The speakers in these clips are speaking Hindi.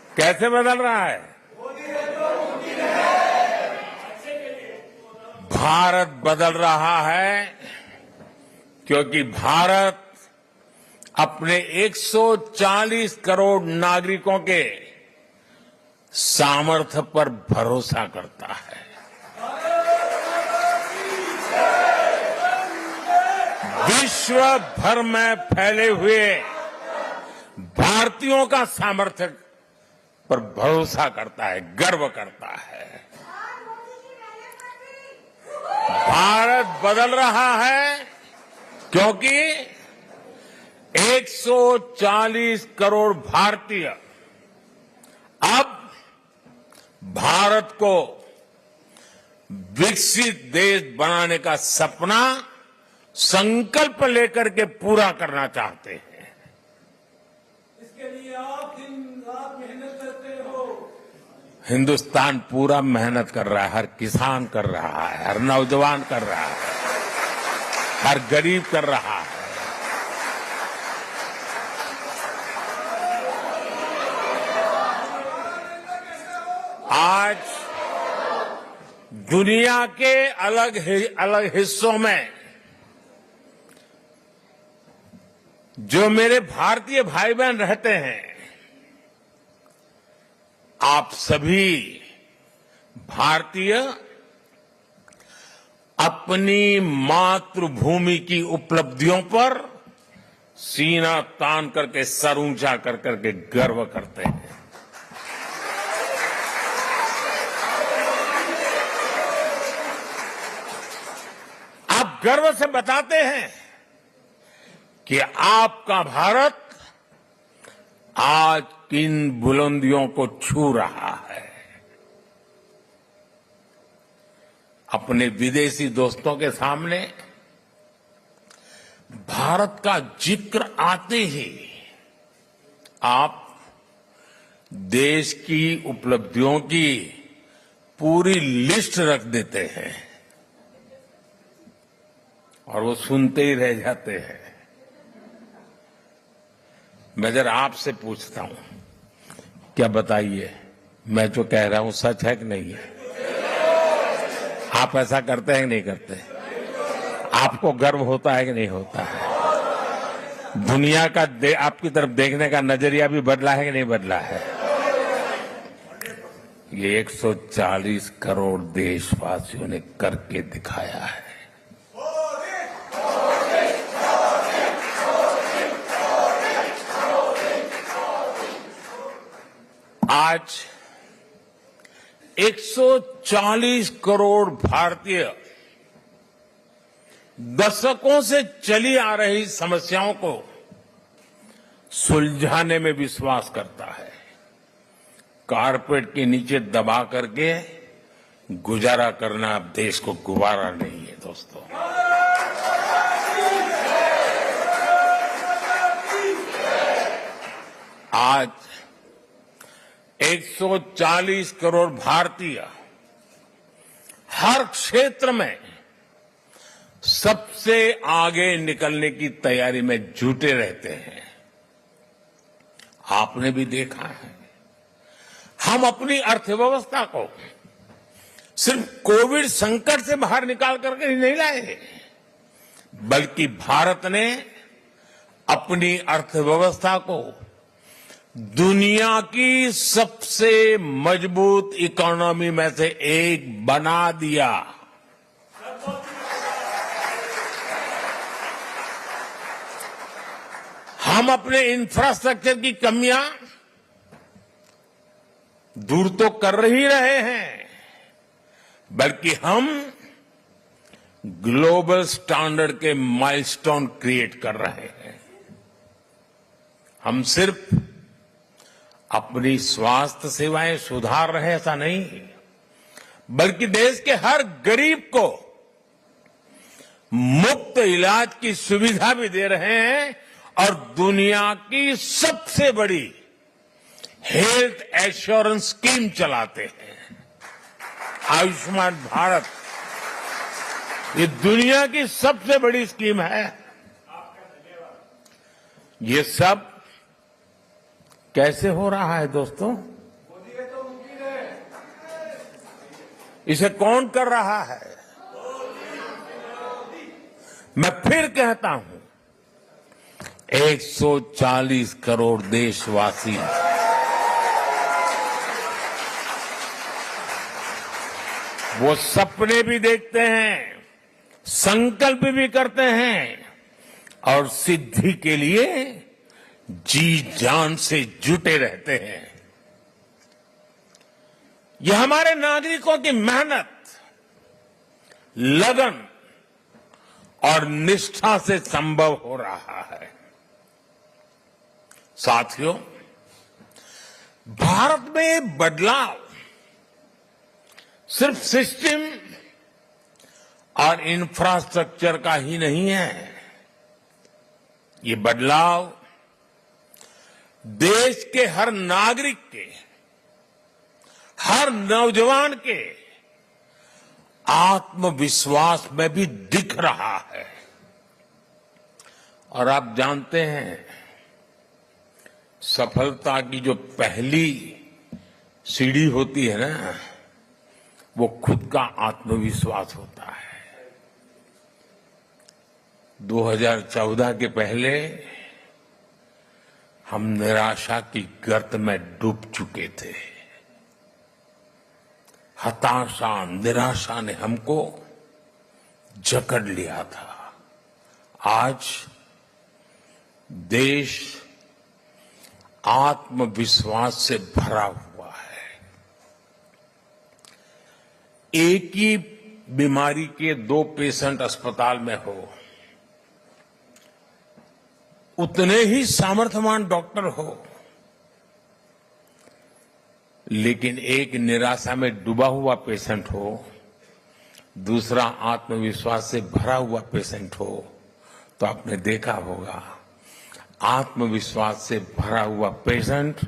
कैसे बदल रहा है? भारत बदल रहा है क्योंकि भारत अपने 140 करोड़ नागरिकों के सामर्थ्य पर भरोसा करता है। विश्व भर में फैले हुए भारतीयों का सामर्थ्य पर भरोसा करता है, गर्व करता है। भारत बदल रहा है क्योंकि 140 करोड़ भारतीय अब भारत को विकसित देश बनाने का सपना संकल्प लेकर के पूरा करना चाहते हैं। इसके लिए आप मेहनत करते हो। हिंदुस्तान पूरा मेहनत कर रहा है, हर किसान कर रहा है, हर नौजवान कर रहा है, हर गरीब कर रहा है। आज दुनिया के अलग अलग हिस्सों में जो मेरे भारतीय भाई बहन रहते हैं, आप सभी भारतीय अपनी मातृभूमि की उपलब्धियों पर सीना तान करके, सर ऊंचा कर करके गर्व करते हैं। आप गर्व से बताते हैं कि आपका भारत आज किन बुलंदियों को छू रहा है। अपने विदेशी दोस्तों के सामने भारत का जिक्र आते ही आप देश की उपलब्धियों की पूरी लिस्ट रख देते हैं और वो सुनते ही रह जाते हैं। मैं जरा आपसे पूछता हूं, क्या बताइए, मैं जो कह रहा हूं सच है कि नहीं है? आप ऐसा करते हैं कि नहीं करते? आपको गर्व होता है कि नहीं होता है? दुनिया का आपकी तरफ देखने का नजरिया भी बदला है कि नहीं बदला है? ये 140 करोड़ देशवासियों ने करके दिखाया है। आज 140 करोड़ भारतीय दशकों से चली आ रही समस्याओं को सुलझाने में विश्वास करता है। कारपेट के नीचे दबा करके गुजारा करना अब देश को गुवारा नहीं है दोस्तों। आज 140 करोड़ भारतीय हर क्षेत्र में सबसे आगे निकलने की तैयारी में जुटे रहते हैं। आपने भी देखा है, हम अपनी अर्थव्यवस्था को सिर्फ कोविड संकट से बाहर निकाल करके ही नहीं लाए, बल्कि भारत ने अपनी अर्थव्यवस्था को दुनिया की सबसे मजबूत इकोनॉमी में से एक बना दिया। हम अपने इंफ्रास्ट्रक्चर की कमियां दूर तो कर ही रहे हैं, बल्कि हम ग्लोबल स्टैंडर्ड के माइलस्टोन क्रिएट कर रहे हैं। हम सिर्फ अपनी स्वास्थ्य सेवाएं सुधार रहे ऐसा नहीं, बल्कि देश के हर गरीब को मुफ्त इलाज की सुविधा भी दे रहे हैं और दुनिया की सबसे बड़ी हेल्थ एश्योरेंस स्कीम चलाते हैं। आयुष्मान भारत ये दुनिया की सबसे बड़ी स्कीम है। ये सब कैसे हो रहा है दोस्तों? इसे कौन कर रहा है? मैं फिर कहता हूं, 140 करोड़ देशवासी वो सपने भी देखते हैं, संकल्प भी करते हैं और सिद्धि के लिए जी जान से जुटे रहते हैं। यह हमारे नागरिकों की मेहनत, लगन और निष्ठा से संभव हो रहा है। साथियों, भारत में ये बदलाव सिर्फ सिस्टम और इंफ्रास्ट्रक्चर का ही नहीं है। ये बदलाव देश के हर नागरिक के, हर नौजवान के आत्मविश्वास में भी दिख रहा है। और आप जानते हैं, सफलता की जो पहली सीढ़ी होती है ना, वो खुद का आत्मविश्वास होता है। 2014 के पहले हम निराशा की गर्त में डूब चुके थे। हताशा, निराशा ने हमको जकड़ लिया था। आज देश आत्मविश्वास से भरा हुआ है। एक ही बीमारी के 2 पेशेंट अस्पताल में हो, उतने ही सामर्थ्यवान डॉक्टर हो, लेकिन एक निराशा में डूबा हुआ पेशेंट हो, दूसरा आत्मविश्वास से भरा हुआ पेशेंट हो, तो आपने देखा होगा आत्मविश्वास से भरा हुआ पेशेंट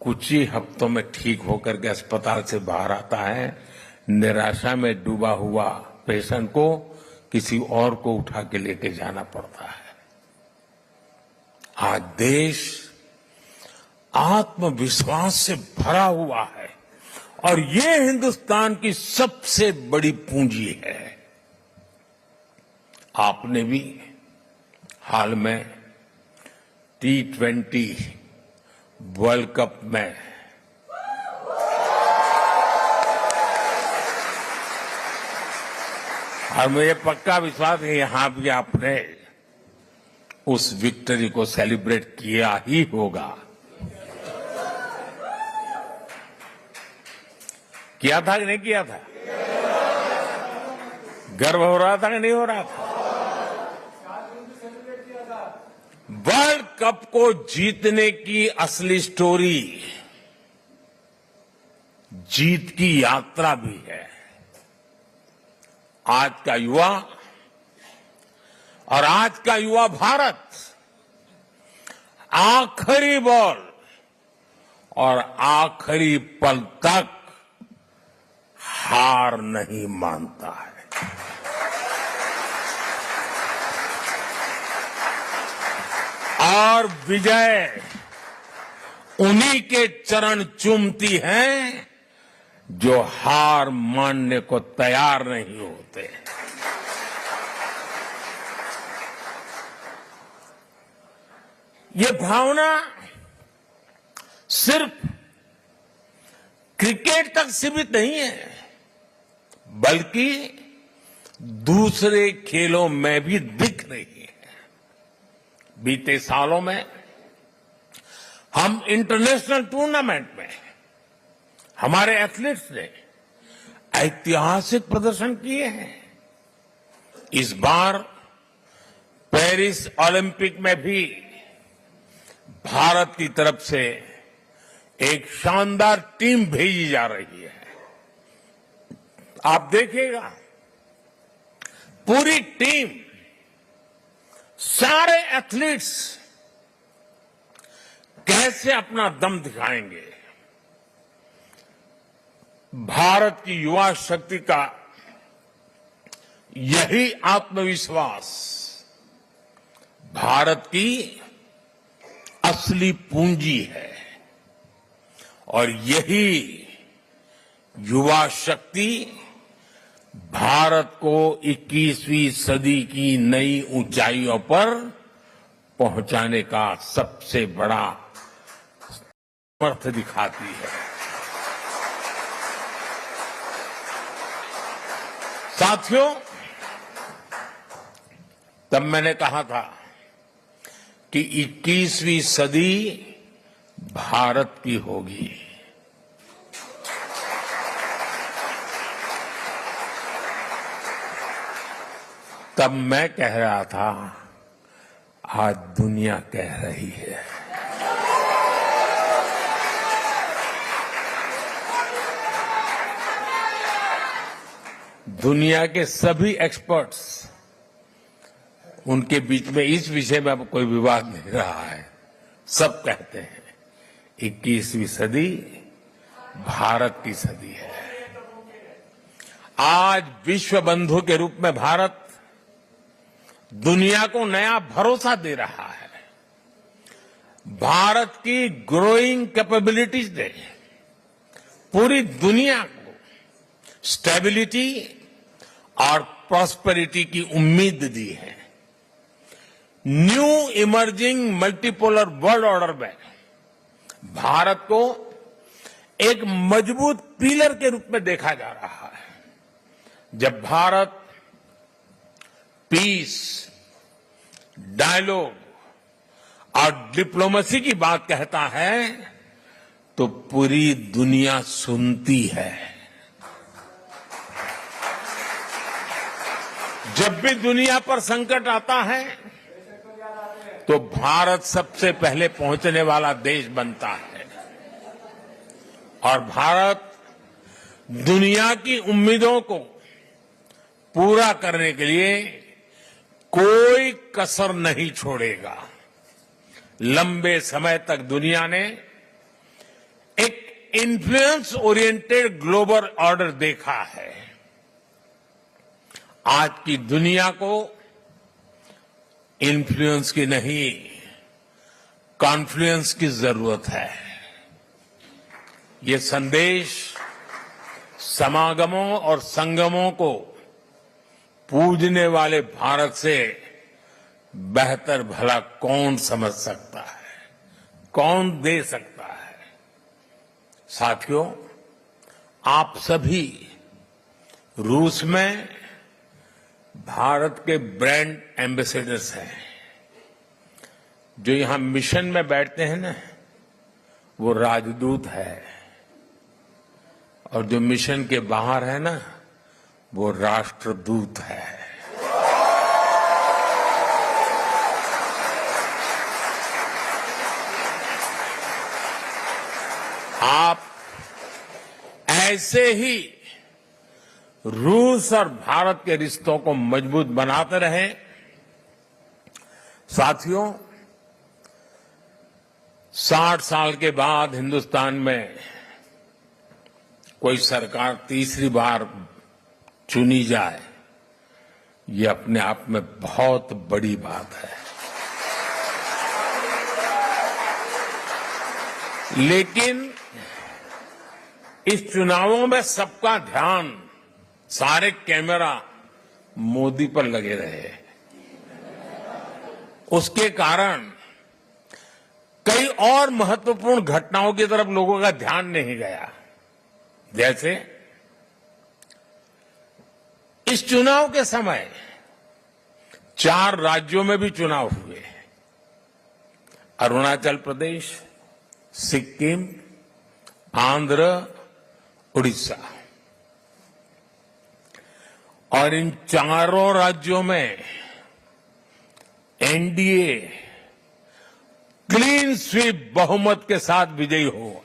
कुछ ही हफ्तों में ठीक होकर के अस्पताल से बाहर आता है। निराशा में डूबा हुआ पेशेंट को किसी और को उठा के लेके जाना पड़ता है। आज देश आत्मविश्वास से भरा हुआ है और ये हिंदुस्तान की सबसे बड़ी पूंजी है। आपने भी हाल में T20 वर्ल्ड कप में और मुझे पक्का विश्वास है यहां भी आपने उस विक्ट्री को सेलिब्रेट किया ही होगा। किया था कि नहीं किया था? गर्व हो रहा था कि नहीं हो रहा था? वर्ल्ड कप को जीतने की असली स्टोरी जीत की यात्रा भी है। आज का युवा और आज का युवा भारत आखिरी बॉल और आखिरी पल तक हार नहीं मानता है। और विजय उन्हीं के चरण चूमती हैं जो हार मानने को तैयार नहीं होते। ये भावना सिर्फ क्रिकेट तक सीमित नहीं है, बल्कि दूसरे खेलों में भी दिख रही है। बीते सालों में हम इंटरनेशनल टूर्नामेंट में हमारे एथलीट्स ने ऐतिहासिक प्रदर्शन किए हैं। इस बार पेरिस ओलंपिक में भी भारत की तरफ से एक शानदार टीम भेजी जा रही है। आप देखिएगा, पूरी टीम, सारे एथलीट्स कैसे अपना दम दिखाएंगे। भारत की युवा शक्ति का यही आत्मविश्वास भारत की असली पूंजी है और यही युवा शक्ति भारत को 21वीं सदी की नई ऊंचाइयों पर पहुंचाने का सबसे बड़ा सामर्थ्य दिखाती है। साथियों, तब मैंने कहा था कि 21वीं सदी भारत की होगी। तब मैं कह रहा था, आज दुनिया कह रही है। दुनिया के सभी एक्सपर्ट्स, उनके बीच में इस विषय में अब कोई विवाद नहीं रहा है। सब कहते हैं 21वीं सदी भारत की सदी है। आज विश्व बंधु के रूप में भारत दुनिया को नया भरोसा दे रहा है। भारत की ग्रोइंग कैपेबिलिटीज ने पूरी दुनिया को स्टेबिलिटी और प्रॉस्पेरिटी की उम्मीद दी है। New emerging multipolar world order में भारत को एक मजबूत पिलर के रूप में देखा जा रहा है। जब भारत पीस, डायलॉग और डिप्लोमेसी की बात कहता है तो पूरी दुनिया सुनती है। जब भी दुनिया पर संकट आता है तो भारत सबसे पहले पहुंचने वाला देश बनता है और भारत दुनिया की उम्मीदों को पूरा करने के लिए कोई कसर नहीं छोड़ेगा। लंबे समय तक दुनिया ने एक इन्फ्लुएंस ओरिएंटेड ग्लोबल ऑर्डर देखा है। आज की दुनिया को इन्फ्लुएंस की नहीं, कॉन्फ्लुएंस की जरूरत है। ये संदेश समागमों और संगमों को पूजने वाले भारत से बेहतर भला कौन समझ सकता है, कौन दे सकता है। साथियों, आप सभी रूस में भारत के ब्रांड एम्बेसडर्स हैं। जो यहां मिशन में बैठते हैं ना, वो राजदूत है, और जो मिशन के बाहर है ना, वो राष्ट्रदूत है। आप ऐसे ही रूस और भारत के रिश्तों को मजबूत बनाते रहें। साथियों, 60 साल के बाद हिंदुस्तान में कोई सरकार तीसरी बार चुनी जाए, ये अपने आप में बहुत बड़ी बात है। लेकिन इस चुनावों में सबका ध्यान, सारे कैमरा मोदी पर लगे रहे। उसके कारण कई और महत्वपूर्ण घटनाओं की तरफ लोगों का ध्यान नहीं गया। जैसे इस चुनाव के समय 4 राज्यों में भी चुनाव हुए। अरुणाचल प्रदेश, सिक्किम, आंध्र, उड़ीसा। और इन चारों राज्यों में एनडीए क्लीन स्वीप बहुमत के साथ विजयी हुआ।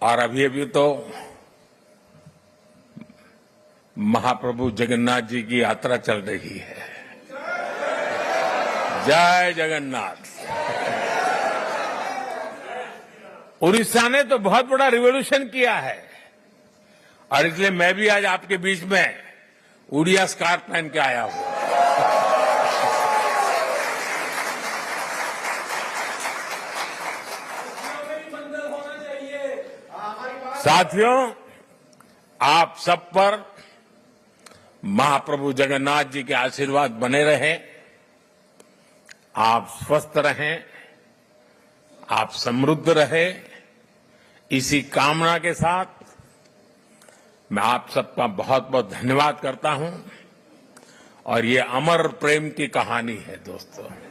और अभी तो महाप्रभु जगन्नाथ जी की यात्रा चल रही है। जय जगन्नाथ। उड़ीसा ने तो बहुत बड़ा रिवॉल्यूशन किया है, और इसलिए मैं भी आज आपके बीच में उड़िया स्कार्फ पहन के आया हूं। साथियों, आप सब पर महाप्रभु जगन्नाथ जी के आशीर्वाद बने रहे। आप स्वस्थ रहें, आप समृद्ध रहे, इसी कामना के साथ मैं आप सबका बहुत बहुत धन्यवाद करता हूं। और ये अमर प्रेम की कहानी है दोस्तों।